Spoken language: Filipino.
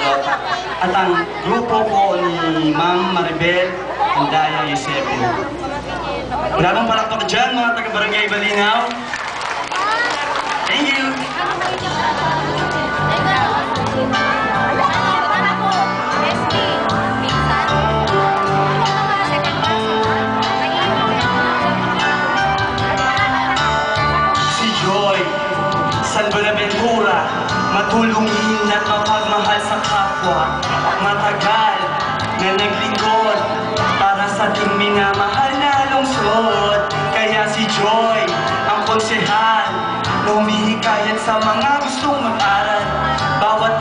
Charot. At ang grupo ko ni Ma'am Maribel Andaya Eusebio. Wala bang palakpak dyan, mga taga-Barangay Balinaw? Thank you! Si Joy, San Buenaventura, matulungin at mapagmahal sa kapwa, matagal na naglingkod para sa ating minamahal na lungsod. Kaya si Joy, ang konsehal, na humihikayat sa mga gustong mag-aral, bawat